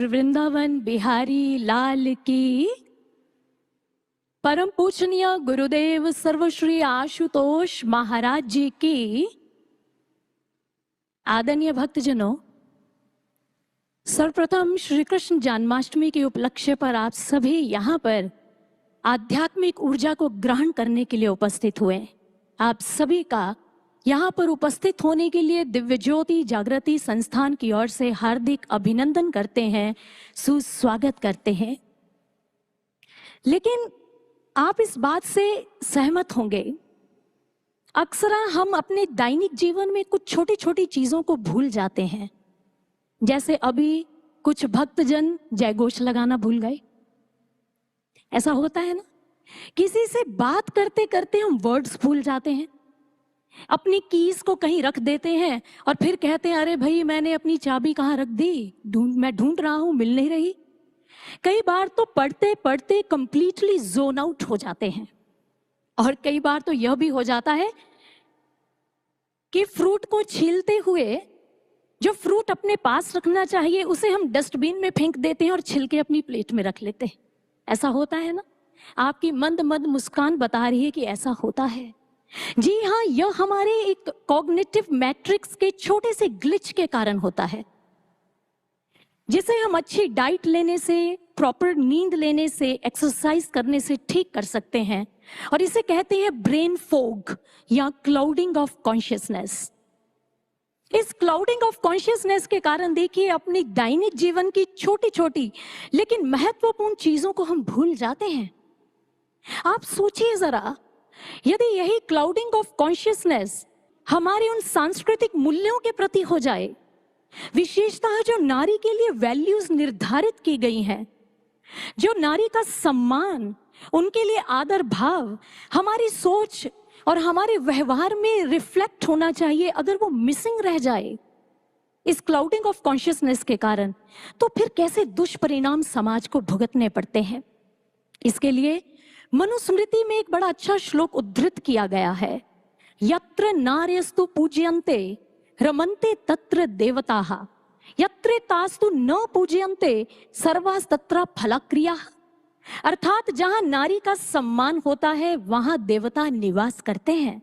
वृंदावन बिहारी लाल की। परम पूजनीय गुरुदेव सर्वश्री आशुतोष महाराज जी की। आदरणीय भक्तजनों, सर्वप्रथम श्री कृष्ण जन्माष्टमी के उपलक्ष्य पर आप सभी यहाँ पर आध्यात्मिक ऊर्जा को ग्रहण करने के लिए उपस्थित हुए। आप सभी का यहाँ पर उपस्थित होने के लिए दिव्य ज्योति जागृति संस्थान की ओर से हार्दिक अभिनंदन करते हैं, सुस्वागत करते हैं। लेकिन आप इस बात से सहमत होंगे, अक्सर हम अपने दैनिक जीवन में कुछ छोटी छोटी चीजों को भूल जाते हैं। जैसे अभी कुछ भक्तजन जयघोष लगाना भूल गए। ऐसा होता है ना, किसी से बात करते करते हम वर्ड्स भूल जाते हैं, अपनी कीज को कहीं रख देते हैं और फिर कहते हैं अरे भाई मैंने अपनी चाबी कहाँ रख दी, मैं ढूंढ रहा हूं, मिल नहीं रही। कई बार तो पढ़ते पढ़ते कंप्लीटली जोन आउट हो जाते हैं और कई बार तो यह भी हो जाता है कि फ्रूट को छीलते हुए जो फ्रूट अपने पास रखना चाहिए उसे हम डस्टबिन में फेंक देते हैं और छिलके अपनी प्लेट में रख लेते हैं। ऐसा होता है ना? आपकी मंद मंद मुस्कान बता रही है कि ऐसा होता है। जी हाँ, यह हमारे एक कॉग्निटिव मैट्रिक्स के छोटे से ग्लिच के कारण होता है, जिसे हम अच्छी डाइट लेने से, प्रॉपर नींद लेने से, एक्सरसाइज करने से ठीक कर सकते हैं। और इसे कहते हैं ब्रेन फोग या क्लाउडिंग ऑफ कॉन्शियसनेस। इस क्लाउडिंग ऑफ कॉन्शियसनेस के कारण देखिए अपनी दैनिक जीवन की छोटी छोटी लेकिन महत्वपूर्ण चीजों को हम भूल जाते हैं। आप सोचिए जरा, यदि यही क्लाउडिंग ऑफ कॉन्शियसनेस हमारे उन सांस्कृतिक मूल्यों के प्रति हो जाए, विशेषतः जो नारी के लिए वैल्यूज निर्धारित की गई हैं, जो नारी का सम्मान, उनके लिए आदर भाव हमारी सोच और हमारे व्यवहार में रिफ्लेक्ट होना चाहिए, अगर वो मिसिंग रह जाए इस क्लाउडिंग ऑफ कॉन्शियसनेस के कारण, तो फिर कैसे दुष्परिणाम समाज को भुगतने पड़ते हैं। इसके लिए मनुस्मृति में एक बड़ा अच्छा श्लोक उद्धृत किया गया है, यत्र नार्यस्तु पूज्यन्ते रमन्ते तत्र देवताः, यत्र तास्तु न पूज्यन्ते सर्वास्तत्र फलक्रियाः। अर्थात जहां नारी का सम्मान होता है वहां देवता निवास करते हैं,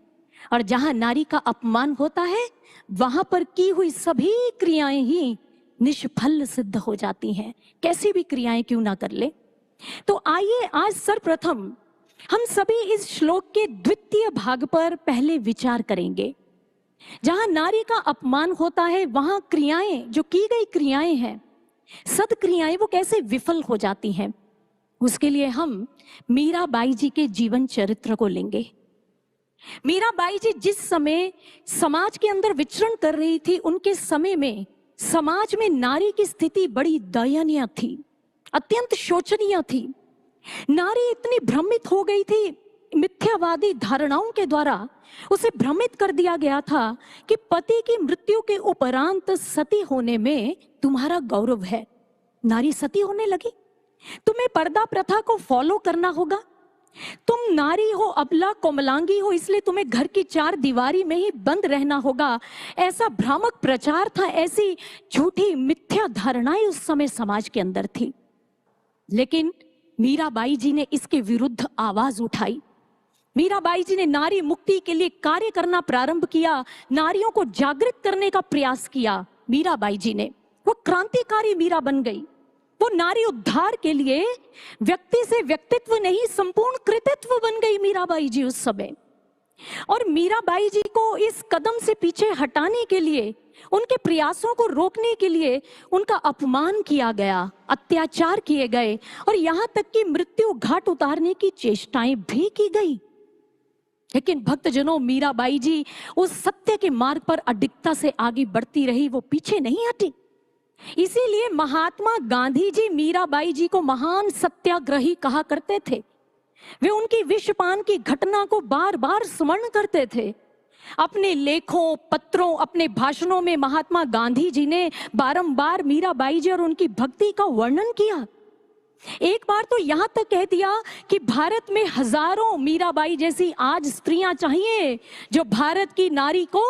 और जहां नारी का अपमान होता है वहां पर की हुई सभी क्रियाएं ही निष्फल सिद्ध हो जाती हैं, कैसी भी क्रियाएं क्यों ना कर ले। तो आइए आज सर्वप्रथम हम सभी इस श्लोक के द्वितीय भाग पर पहले विचार करेंगे। जहां नारी का अपमान होता है वहां क्रियाएं, जो की गई क्रियाएं हैं, सदक्रियाएं, वो कैसे विफल हो जाती हैं। उसके लिए हम मीराबाई जी के जीवन चरित्र को लेंगे। मीराबाई जी जिस समय समाज के अंदर विचरण कर रही थी, उनके समय में समाज में नारी की स्थिति बड़ी दयनीय थी, अत्यंत शोचनीय थी। नारी इतनी भ्रमित हो गई थी, मिथ्यावादी धारणाओं के द्वारा उसे भ्रमित कर दिया गया था कि पति की मृत्यु के उपरांत सती होने में तुम्हारा गौरव है। नारी सती होने लगी, तुम्हें पर्दा प्रथा को फॉलो करना होगा, तुम नारी हो, अबला कोमलांगी हो, इसलिए तुम्हें घर की चार दीवारी में ही बंद रहना होगा। ऐसा भ्रामक प्रचार था, ऐसी झूठी मिथ्या धारणाएं उस समय समाज के अंदर थी। लेकिन मीराबाई जी ने इसके विरुद्ध आवाज उठाई। मीराबाई जी ने नारी मुक्ति के लिए कार्य करना प्रारंभ किया, नारियों को जागृत करने का प्रयास किया। मीराबाई जी ने, वो क्रांतिकारी मीरा बन गई। वो नारी उद्धार के लिए व्यक्ति से व्यक्तित्व नहीं, संपूर्ण कृतित्व बन गई मीराबाई जी उस समय। और मीराबाई जी को इस कदम से पीछे हटाने के लिए, उनके प्रयासों को रोकने के लिए उनका अपमान किया गया, अत्याचार किए गए और यहां तक कि मृत्यु घाट उतारने की चेष्टाएं भी की गई। लेकिन भक्तजनों, मीराबाई जी उस सत्य के मार्ग पर अडिगता से आगे बढ़ती रही, वो पीछे नहीं हटी। इसीलिए महात्मा गांधी जी मीराबाई जी को महान सत्याग्रही कहा करते थे। वे उनकी विषपान की घटना को बार बार स्मरण करते थे। अपने लेखों, पत्रों, अपने भाषणों में महात्मा गांधी जी ने बारंबार मीराबाई जी और उनकी भक्ति का वर्णन किया। एक बार तो यहां तक कह दिया कि भारत में हजारों मीराबाई जैसी आज स्त्रियां चाहिए जो भारत की नारी को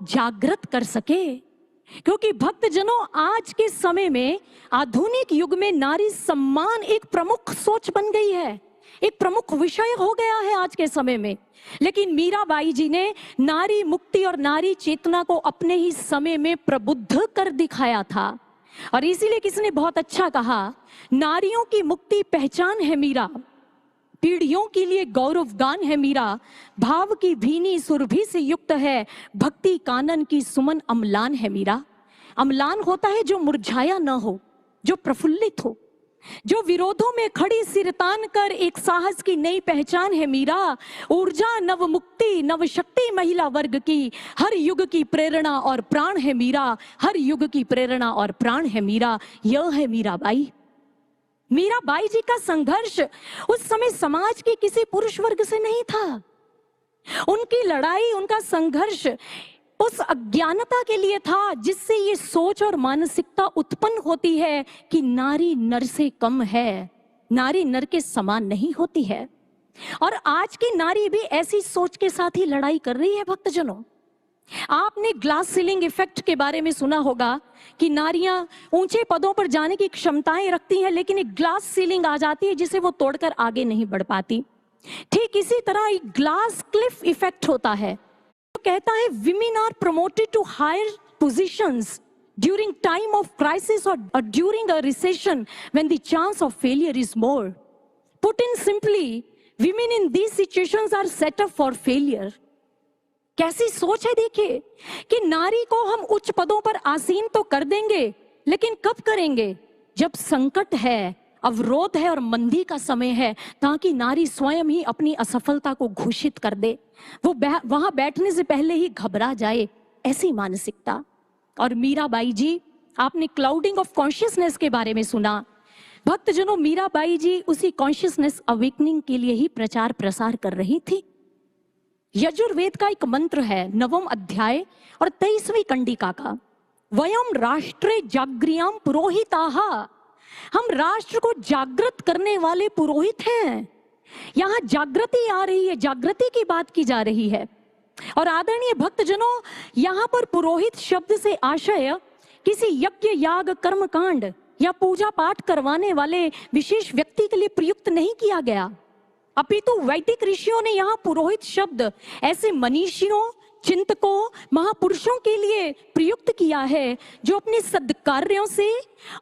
जागृत कर सके। क्योंकि भक्तजनों, आज के समय में, आधुनिक युग में नारी सम्मान एक प्रमुख सोच बन गई है, एक प्रमुख विषय हो गया है आज के समय में। लेकिन मीराबाई जी ने नारी मुक्ति और नारी चेतना को अपने ही समय में प्रबुद्ध कर दिखाया था। और इसीलिए किसने बहुत अच्छा कहा, नारियों की मुक्ति पहचान है मीरा, पीढ़ियों के लिए गौरवगान है मीरा, भाव की भीनी सुरभि से युक्त है, भक्ति कानन की सुमन अम्लान है मीरा। अम्लान होता है जो मुरझाया न हो, जो प्रफुल्लित हो, जो विरोधों में खड़ी सिर तान कर एक साहस की नई पहचान है मीरा। ऊर्जा नव मुक्ति नव शक्ति महिला वर्ग की, हर युग की प्रेरणा और प्राण है मीरा, हर युग की प्रेरणा और प्राण है मीरा। यह है मीराबाई। मीराबाई जी का संघर्ष उस समय समाज के किसी पुरुष वर्ग से नहीं था। उनकी लड़ाई, उनका संघर्ष उस अज्ञानता के लिए था जिससे ये सोच और मानसिकता उत्पन्न होती है कि नारी नर से कम है, नारी नर के समान नहीं होती है। और आज की नारी भी ऐसी सोच के साथ ही लड़ाई कर रही है भक्तजनों। आपने ग्लास सीलिंग इफेक्ट के बारे में सुना होगा कि नारियां ऊंचे पदों पर जाने की क्षमताएं रखती हैं, लेकिन एक ग्लास सीलिंग आ जाती है जिसे वो तोड़कर आगे नहीं बढ़ पाती। ठीक इसी तरह एक ग्लास क्लिफ इफेक्ट होता है। तो कहता है women are promoted to higher positions during time of crisis और during a recession when the chance of failure is more. Put in simply, women in these situations are set up for failure. कैसी सोच है देखिए कि नारी को हम उच्च पदों पर आसीन तो कर देंगे, लेकिन कब करेंगे? जब संकट है, अवरोध है और मंदी का समय है, ताकि नारी स्वयं ही अपनी असफलता को घोषित कर दे, वो वहां बैठने से पहले ही घबरा जाए, ऐसी मानसिकता। और मीराबाई जी, आपने क्लाउडिंग ऑफ कॉन्शियसनेस के बारे में सुना। भक्तजनों, मीराबाई जी उसी कॉन्शियसनेस अवेकनिंग के लिए ही प्रचार प्रसार कर रही थी। यजुर्वेद का एक मंत्र है, 9वां अध्याय और 23वीं कंडिका का, वयम राष्ट्रे जाग्रियाम पुरोहिताः। हम राष्ट्र को जागृत करने वाले पुरोहित हैं। यहाँ जागृति आ रही है, जागृति की बात की जा रही है। और आदरणीय भक्तजनों, यहाँ पर पुरोहित शब्द से आशय किसी यज्ञ याग कर्म कांड या पूजा पाठ करवाने वाले विशेष व्यक्ति के लिए प्रयुक्त नहीं किया गया, अपितु वैदिक ऋषियों ने यहाँ पुरोहित शब्द ऐसे मनीषियों, चिंतकों, महापुरुषों के लिए प्रयुक्त किया है जो अपने सद्कार्यों से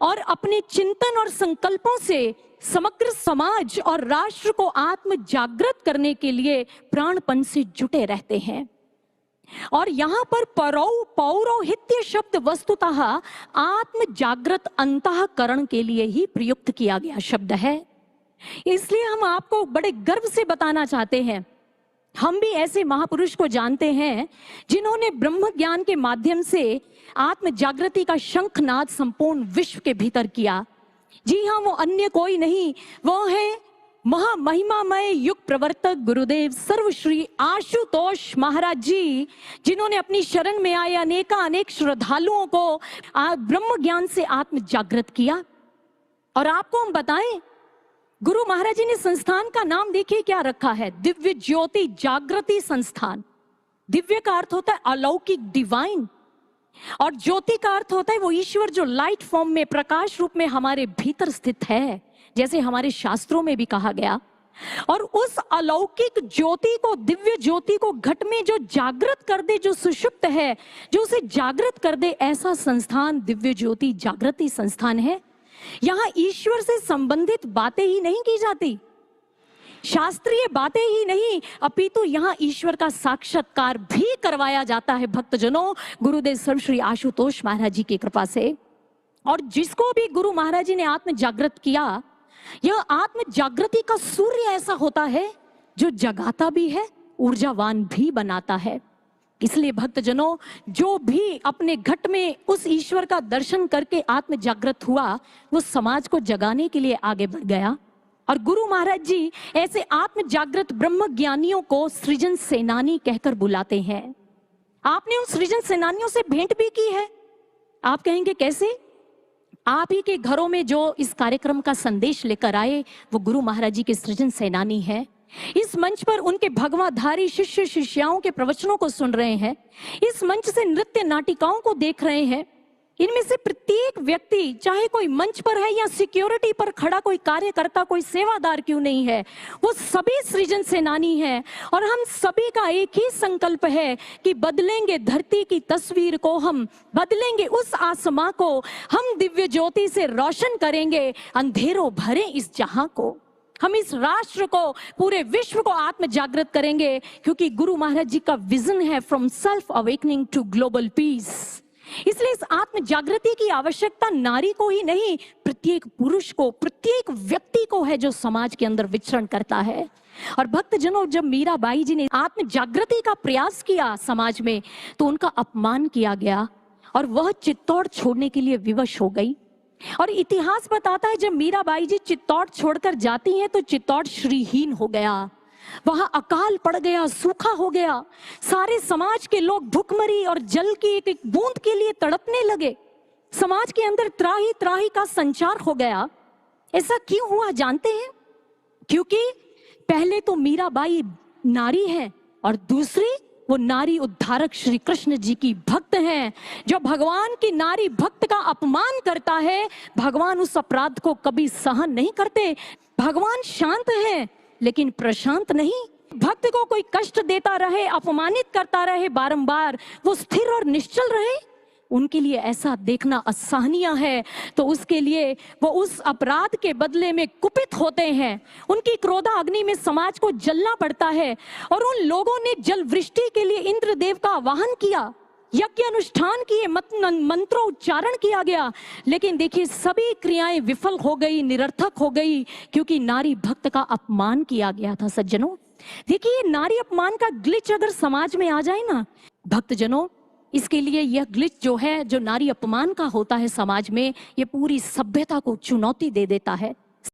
और अपने चिंतन और संकल्पों से समग्र समाज और राष्ट्र को आत्म जागृत करने के लिए प्राणपन से जुटे रहते हैं। और यहाँ पर पौरोहित्य शब्द वस्तुतः आत्म जागृत अंतःकरण के लिए ही प्रयुक्त किया गया शब्द है। इसलिए हम आपको बड़े गर्व से बताना चाहते हैं, हम भी ऐसे महापुरुष को जानते हैं जिन्होंने ब्रह्म ज्ञान के माध्यम से आत्म जागृति का शंखनाद संपूर्ण विश्व के भीतर किया। जी हाँ, वो अन्य कोई नहीं, वो है महामहिमामय युग प्रवर्तक गुरुदेव सर्वश्री आशुतोष महाराज जी, जिन्होंने अपनी शरण में आए अनेक श्रद्धालुओं को ब्रह्म ज्ञान से आत्म जागृत किया। और आपको हम बताएं, गुरु महाराज जी ने संस्थान का नाम देखिए क्या रखा है, दिव्य ज्योति जागृति संस्थान। दिव्य का अर्थ होता है अलौकिक, डिवाइन, और ज्योति का अर्थ होता है वो ईश्वर जो लाइट फॉर्म में, प्रकाश रूप में हमारे भीतर स्थित है, जैसे हमारे शास्त्रों में भी कहा गया। और उस अलौकिक ज्योति को, दिव्य ज्योति को घट में जो जागृत कर दे, जो सुषुप्त है, जो उसे जागृत कर दे, ऐसा संस्थान दिव्य ज्योति जागृति संस्थान है। यहाँ ईश्वर से संबंधित बातें ही नहीं की जाती, शास्त्रीय बातें ही नहीं, अपितु यहाँ ईश्वर का साक्षात्कार भी करवाया जाता है भक्तजनों, गुरुदेव सर्वश्री आशुतोष महाराज जी की कृपा से। और जिसको भी गुरु महाराज जी ने आत्म जागृत किया, यह आत्म जागृति का सूर्य ऐसा होता है जो जगाता भी है, ऊर्जावान भी बनाता है। इसलिए भक्तजनों, जो भी अपने घट में उस ईश्वर का दर्शन करके आत्म जागृत हुआ, वो समाज को जगाने के लिए आगे बढ़ गया। और गुरु महाराज जी ऐसे आत्म जागृत ब्रह्म ज्ञानियों को सृजन सेनानी कहकर बुलाते हैं। आपने उन सृजन सेनानियों से भेंट भी की है। आप कहेंगे कैसे? आप ही के घरों में जो इस कार्यक्रम का संदेश लेकर आए, वो गुरु महाराज जी के सृजन सेनानी है। इस मंच पर उनके भगवाधारी शिष्य शिष्याओं के प्रवचनों को सुन रहे हैं, इस मंच से नृत्य नाटिकाओं को देख रहे हैं। इनमें से प्रत्येक व्यक्ति, चाहे कोई मंच पर है या सिक्योरिटी पर खड़ा कोई कार्यकर्ता, कोई सेवादार क्यों नहीं है, वो सभी सृजन सेनानी हैं। और हम सभी का एक ही संकल्प है कि बदलेंगे धरती की तस्वीर को, हम बदलेंगे उस आसमां को, हम दिव्य ज्योति से रोशन करेंगे अंधेरों भरे इस जहां को। हम इस राष्ट्र को, पूरे विश्व को आत्म जागृत करेंगे, क्योंकि गुरु महाराज जी का विजन है from self awakening to global peace. इसलिए इस आत्म जागृति की आवश्यकता नारी को ही नहीं, प्रत्येक पुरुष को, प्रत्येक व्यक्ति को है जो समाज के अंदर विचरण करता है। और भक्तजनों, जब मीराबाई जी ने आत्म जागृति का प्रयास किया समाज में, तो उनका अपमान किया गया और वह चित्तौड़ छोड़ने के लिए विवश हो गई। और इतिहास बताता है, जब मीराबाई जी चित्तौड़ छोड़कर जाती हैं तो चित्तौड़ श्रीहीन हो गया, वहां अकाल पड़ गया, सूखा हो गया। सारे समाज के लोग भूखमरी और जल की एक एक बूंद के लिए तड़पने लगे। समाज के अंदर त्राही त्राही का संचार हो गया। ऐसा क्यों हुआ जानते हैं? क्योंकि पहले तो मीराबाई नारी है और दूसरी वो नारी उद्धारक श्री कृष्ण जी की भक्त हैं। जो भगवान की नारी भक्त का अपमान करता है, भगवान उस अपराध को कभी सहन नहीं करते। भगवान शांत हैं लेकिन प्रशांत नहीं। भक्त को कोई कष्ट देता रहे, अपमानित करता रहे बारंबार, वो स्थिर और निश्चल रहे, उनके लिए ऐसा देखना असहनीय है। तो उसके लिए वो उस अपराध के बदले में कुपित होते हैं। उनकी क्रोधा अग्नि में समाज को जलना पड़ता है। और उन लोगों ने जल वृष्टि के लिए इंद्रदेव का आवाहन किया, यज्ञ अनुष्ठान किए, मंत्रों उच्चारण किया गया, लेकिन देखिए सभी क्रियाएं विफल हो गई, निरर्थक हो गई, क्योंकि नारी भक्त का अपमान किया गया था। सज्जनों देखिए, नारी अपमान का ग्लिच अगर समाज में आ जाए ना भक्तजनों, इसके लिए यह ग्लिच जो है, जो नारी अपमान का होता है समाज में, ये पूरी सभ्यता को चुनौती दे देता है।